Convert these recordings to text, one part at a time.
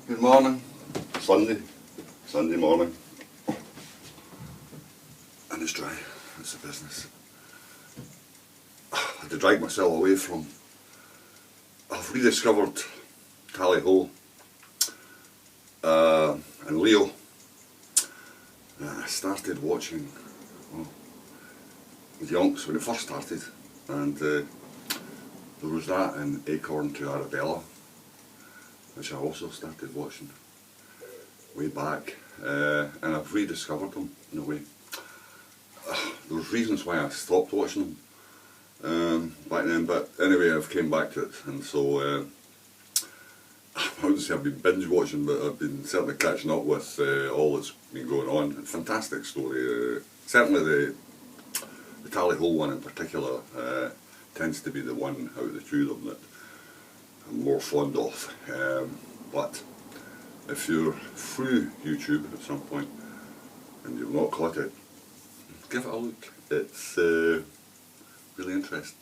Good morning. Sunday morning. And it's dry, that's the business. I had to drag myself away from... I've rediscovered Tally Ho and Leo. I started watching the Yonks when it first started, and there was that and Acorn to Arabella, which I also started watching way back, and I've rediscovered them in a way. There was reasons why I stopped watching them back then, but anyway I've came back to it, and so I wouldn't say I've been binge watching, but I've been certainly catching up with all that's been going on. Fantastic story. Certainly the Tally Ho one in particular tends to be the one out of the two of them that I'm more fond of. But if you're through YouTube at some point and you've not caught it, give it a look. It's really interesting.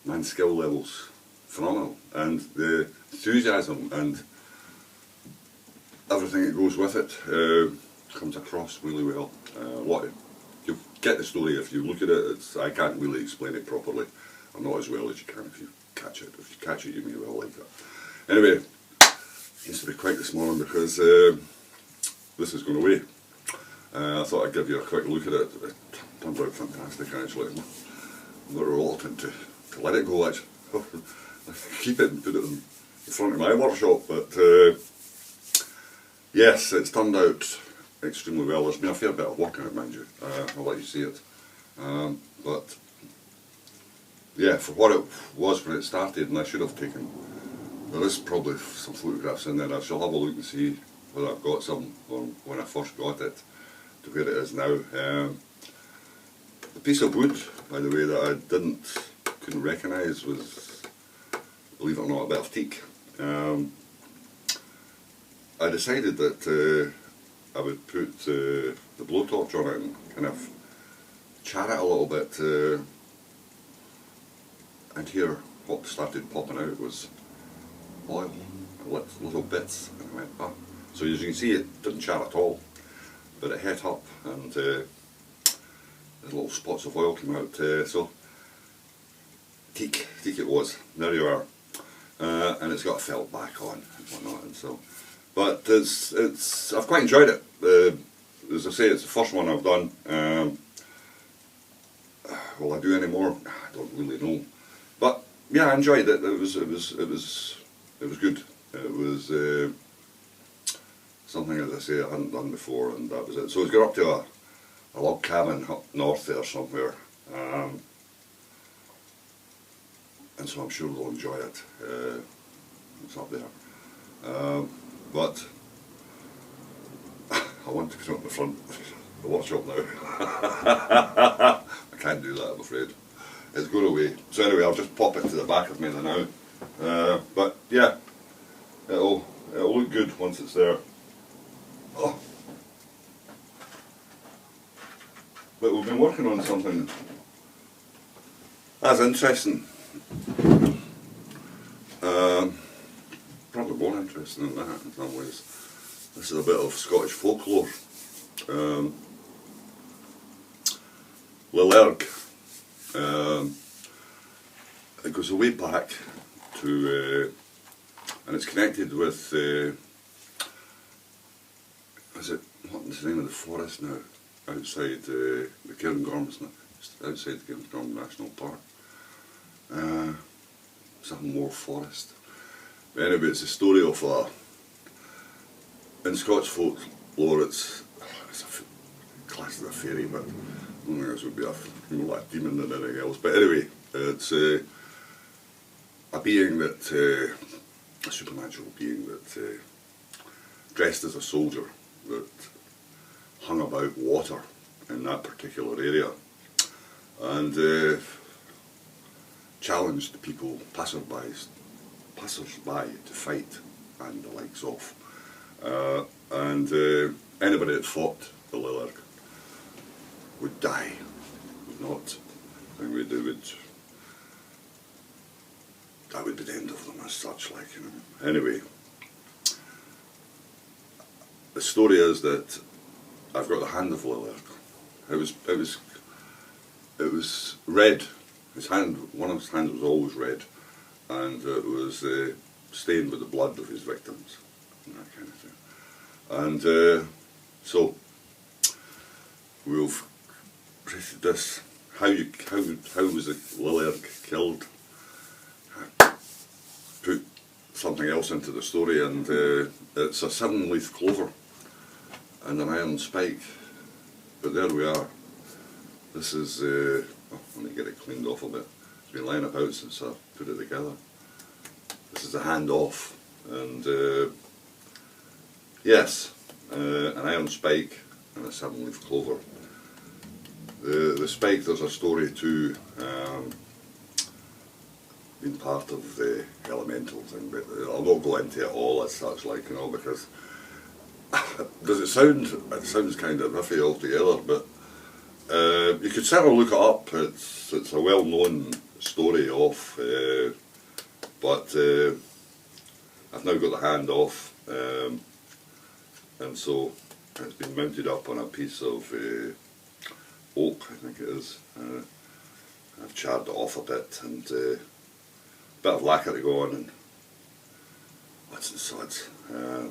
Man's skill levels phenomenal, and the enthusiasm and everything that goes with it comes across really well. You'll get the story if you look at it. I can't really explain it properly, or not as well as you can if you catch it. If you catch it, you may well like it. Anyway, needs to be quick this morning because this is going away. I thought I'd give you a quick look at it. It turned out fantastic actually. I'm not reluctant to let it go actually. Keep it and put it in front of my workshop, but yes, it's turned out extremely well. There's been a fair bit of work on it, mind you. I'll let you see it. But yeah, for what it was when it started, and I should have taken, there is probably some photographs in there. I shall have a look and see whether I've got some from when I first got it to where it is now. The piece of wood, by the way, that I couldn't recognise was, believe it or not, a bit of teak. I decided that I would put the blowtorch on it and kind of char it a little bit, and here what started popping out was oil, little bits, and I went, ah. So as you can see, it didn't char at all, but it hit up, and the little spots of oil came out, so teak it was. There you are. And it's got a felt back on and whatnot, and so, but I've quite enjoyed it. As I say, it's the first one I've done. Will I do any more? I don't really know, but yeah, I enjoyed it. It was good. It was something, as I say, I hadn't done before, and that was it. So it's got up to a log cabin up north there somewhere. And so I'm sure they'll enjoy it. It's up there. But I want to put it up the front of the workshop now. I can't do that, I'm afraid. It's going away. So anyway, I'll just pop it to the back of me now. But yeah, it'll look good once it's there. Oh. But we've been working on something that's interesting. Probably more interesting than that in some ways. This is a bit of Scottish folklore. Ly Erg. It goes way back to, and it's connected with, what's the name of the forest now? Outside the Cairngorms, outside the Cairngorm National Park. Something more forest. But anyway, it's a story of in Scots folklore, it's classed as a fairy, but I don't think this would be more like a demon than anything else. But anyway, it's a being that, a supernatural being that dressed as a soldier that hung about water in that particular area, and challenged people, passers-by to fight and the likes of. And anybody that fought the Ly Erg would die, would not, and that would be the end of them as such, like, you know. Anyway, the story is that I've got the hand of Ly Erg. It was red. His hand, one of his hands was always red, and it was stained with the blood of his victims, and that kind of thing. And so we've created this. How was Ly Erg killed? Put something else into the story, and it's a 7-leaf clover and an iron spike. But there we are. This is, oh, let me get it cleaned off a bit. It's been lying about since I put it together. This is the hand off, and yes, an iron spike and a 7-leaf clover. The spike, there's a story too, being part of the elemental thing, but I'll not go into it all as such, like, you know, because does it sounds kind of iffy altogether, but you could certainly look it up. It's a well-known story of, but I've now got the hand off, and so it's been mounted up on a piece of oak, I think it is. I've charred it off a bit, and a bit of lacquer to go on, and lots of suds.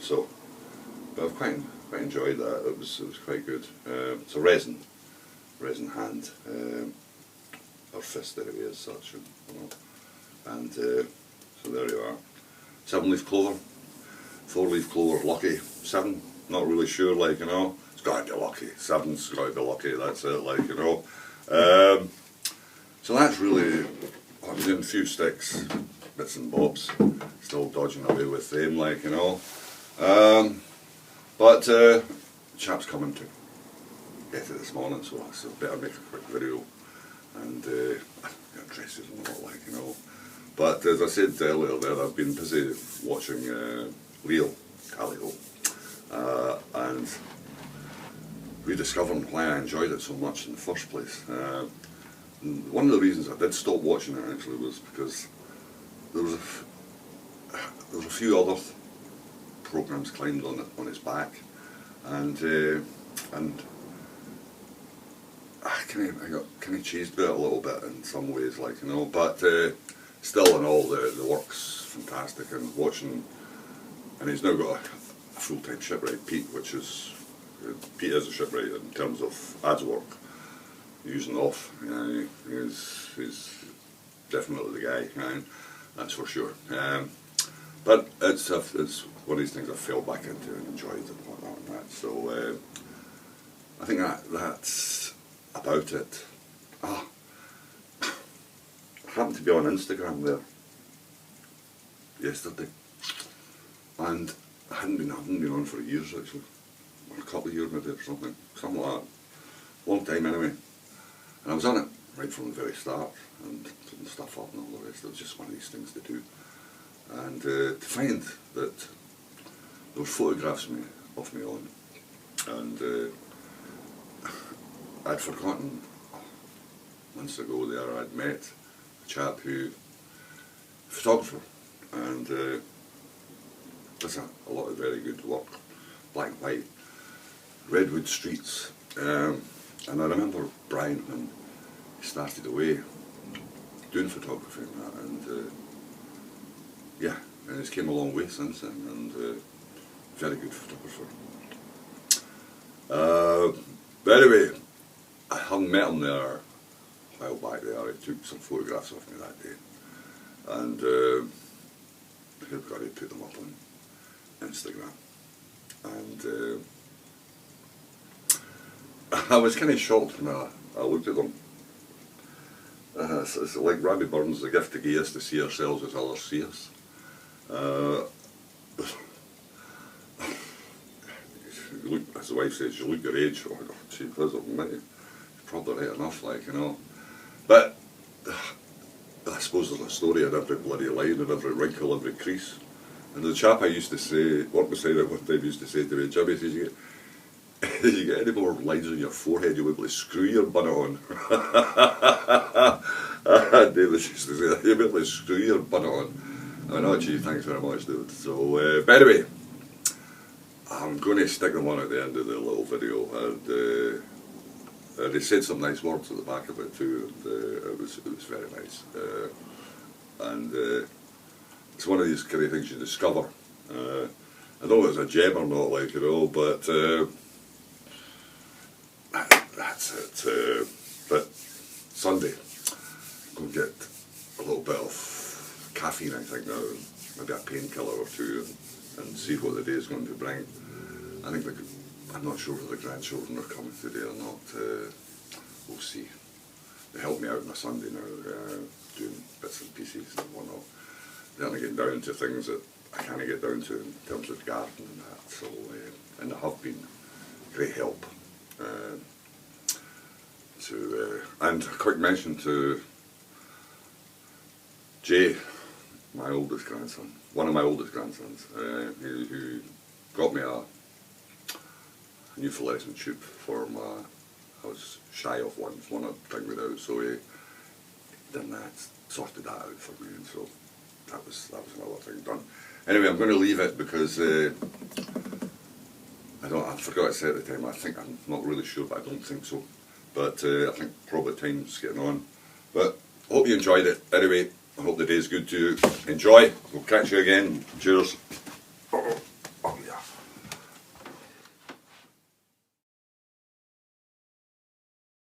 So, but I've quite enjoyed that. It was quite good. It's a resin hand, or fist anyway as such, you know. And so there you are. 7-leaf clover, 4-leaf clover, lucky. 7, not really sure, like, you know. It's got to be lucky. 7's got to be lucky. That's it, like, you know. So that's really. I'm doing a few sticks, bits and bobs. Still dodging away with them, like, you know. But the chap's coming to get it this morning, so I better make a quick video and get dresses and all, like, you know. But as I said earlier there, I've been busy watching Leo Calico and rediscovering why I enjoyed it so much in the first place. One of the reasons I did stop watching it actually was because there was a few other programs climbed on its back, and I got kind of chased by it a little bit in some ways, like, you know. But still, in all, the work's fantastic, and watching. And he's now got a full-time shipwright, Pete, Pete is a shipwright in terms of ads work. Using off, he's definitely the guy, right? That's for sure. But it's one of these things I fell back into and enjoyed and whatnot and that. So I think that's about it. I happened to be on Instagram there yesterday, and I hadn't been on for years actually, or a couple of years maybe, or something like that. Long time anyway. And I was on it right from the very start, and putting stuff up and all the rest. It was just one of these things to do. And to find that there were photographs of me on, and I'd forgotten months ago there I'd met a chap a photographer, and does a lot of very good work, black and white, redwood streets. And I remember Brian when he started away doing photography and that, and yeah, and he's came a long way since then, and very good photographer. But anyway, I hadn't met him there a while back there. He took some photographs of me that day, and I've got to put them up on Instagram, and I was kind of shocked when I looked at them. It's like Robbie Burns, the gift to give us to see ourselves as others see us. Look, as the wife says, you look your age. Oh, gee, you're probably right enough, like, you know. But I suppose there's a story in every bloody line, in every wrinkle, every crease. And the chap I used to say, worked beside it one time, used to say to me, Jimmy, says, you get any more lines on your forehead, you'll be able to screw your bonnet on. David used to say that, you'll be able to screw your bonnet on. I know, gee, thanks very much, David. So, but anyway, I I'm going to stick them on at the end of the little video, and they said some nice words at the back of it too, and it was very nice. It's one of these kind of things you discover. I don't know if it's a gem or not, like, you know, but that's it. But Sunday, go and get a little bit of caffeine, I think now, maybe a painkiller or two, and see what the day is going to bring. I think I'm not sure if the grandchildren are coming today or not. We'll see. They help me out on a Sunday now, doing bits and pieces and whatnot. Then I get down to things that I can't get down to in terms of the garden and that. So, and they have been great help. And a quick mention to Jay, my oldest grandson, one of my oldest grandsons, who got me a new fluorescent tube for my, I was shy of one I'd bring without, so he done that, sorted that out for me, and so that was another thing done. Anyway, I'm going to leave it because I forgot to say at the time, I'm not really sure, but I don't think so. But I think probably time's getting on. But hope you enjoyed it. Anyway, I hope the day's good to enjoy. We'll catch you again. Cheers.